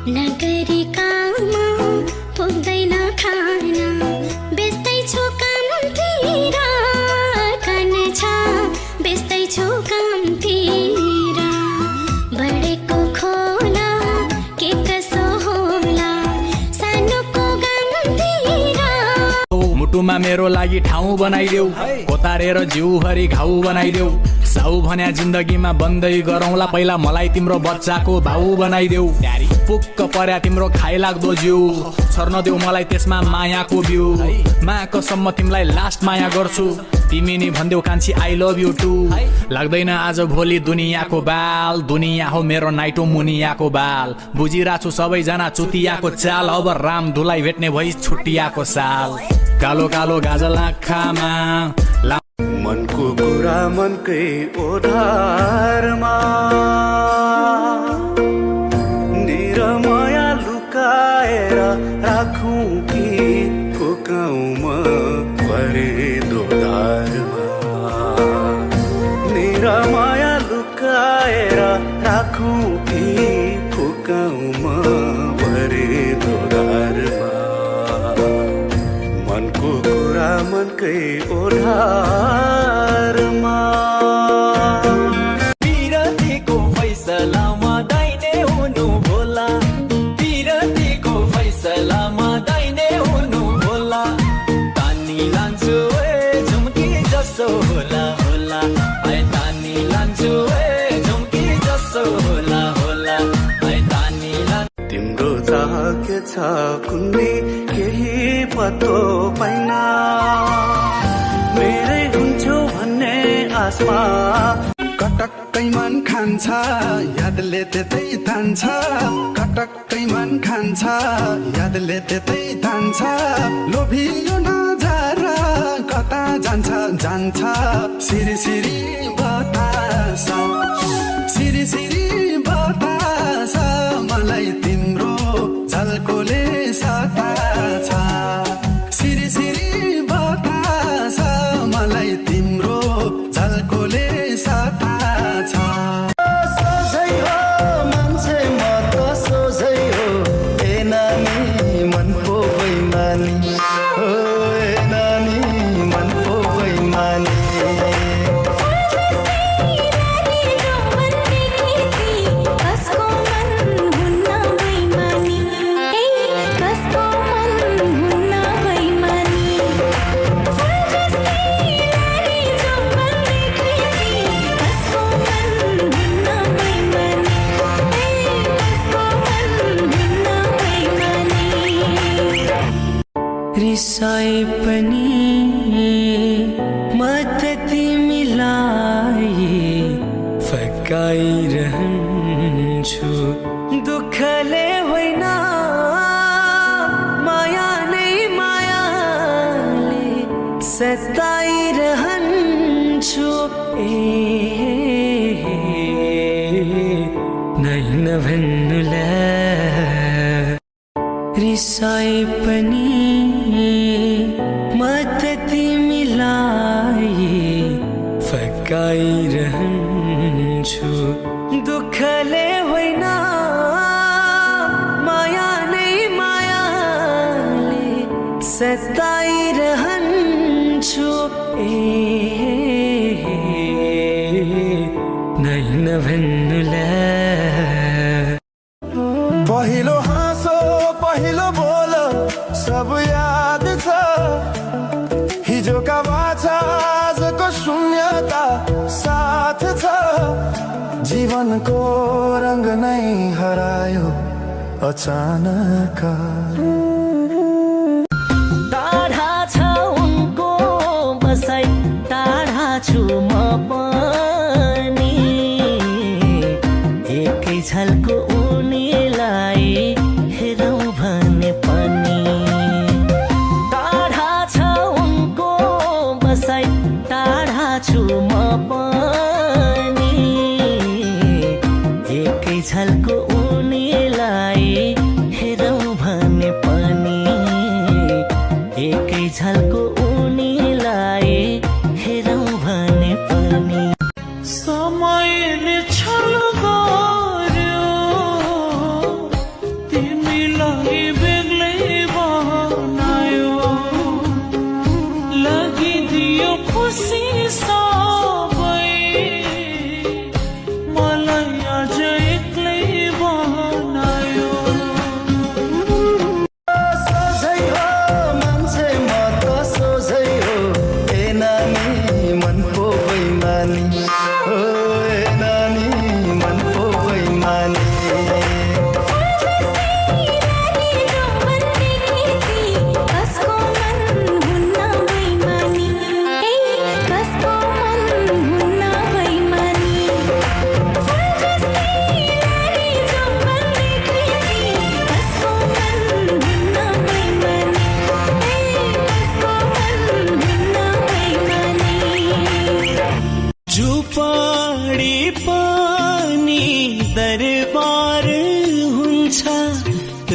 नगरी काम पुग्दैन खाना बेच्दैछु कामतिर कन छ बेच्दैछु कामतिर बढेको खोला के कसो होला सानोको गामतिर मुटुमा मेरो लागि ठाउँ बनाइदेऊ कोतारेर जिउभरि घाउ बनाइदेऊ साउ भन्या जिन्दगीमा बन्दै गरौँला पहिला मलाई तिम्रो बच्चाको भाउ बनाइदेऊ पुक्क पर्या तिम्रो खाइलाग्दो जिउ छर्न देऊ मलाई त्यसमा मायाको बिउ मायाकोसम्म तिमीलाई लास्ट माया गर्छु तिमी नि भन्देऊ कान्छी आई लभ यु टु लाग्दैन आज भोलि दुनियाँको बाल दुनियाँ हो मेरो नाइटो मुनियाको बाल बुझिरहेछु सबैजना चुतियाको चाल अब राम धुलाई भेट्ने भई छुट्टियाको साल कालो कालो गाजल आँखामा मनको कुरा मनकै ओधारमा निरमाया लुकाएर राखौं कि फुकाउँ म परेदो धारमा निरमाया लुकाएर राखौं कि फुकाउँ म परेदो धारमा मनको कुरा मनकै ओढारमा विरतीको फैसलामा दाइने हुनु होला विरतीको फैसलामा दाइने हुनु होला तानी लान्छु ए झुम्की जसो होला होला है तानी लान्छु ए झुम्की जसो होला होला है तानी लान्छु तिम्रो चाह के छ कुन्नी केही पत्तो पाइन मेरै हुन्छौ भन्ने आसमा कटक्कै मन खान्छ यादले त्यतै तान्छ कटक्कै मन खान्छ यादले त्यतै तान्छ लोभियो नजारा कता जान्छ जान्छ सिरी सिरी बतास सिरी सिरी बतास मलाई तिम्रो झल्कोले सताछ सिरी सिरी बतास मलाई तिम्रो झल्कोले सताछ सोझै हो मान्छे म त सोझै हो ए नानी मन पो बैमानी हो ए नानी मन पो बैमानी रिसाए पनि म त तिमीलाई फकाइरहन्छु दुःखले होइन माया नै मायाले सताइरहन्छु ए नै नभन्नुलाई रिसाए पनि म त तिमीलाई फकाइरहन्छु दुःखले होइन माया नै मायाले सताइरहन्छु ए नै नभन्नुलाई पहिलो हाँसो पहिलो बोल सब याद छ हिजोका बाछा आजको शून्यता साथ छ जीवनको रंग नै हरायो अचानक टाढा छ उनको बसाइ टाढा छु म पनि एकै झल्को उनीलाई हेरौँ भने पनि टाढा छ उनको बसाइ टाढा छु म पनि एकै झल्को उनीलाई हेरौँ भने पनि एकै झल्को उनीलाई हेरौँ भने पनि समयले छल गर्यो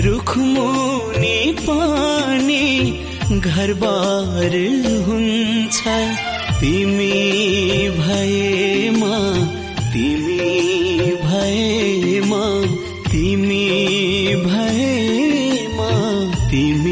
रुखमुनि पनि घरबार हुन्छ तिमी भएमा तिमी भएमा तिमी भएमा तिमी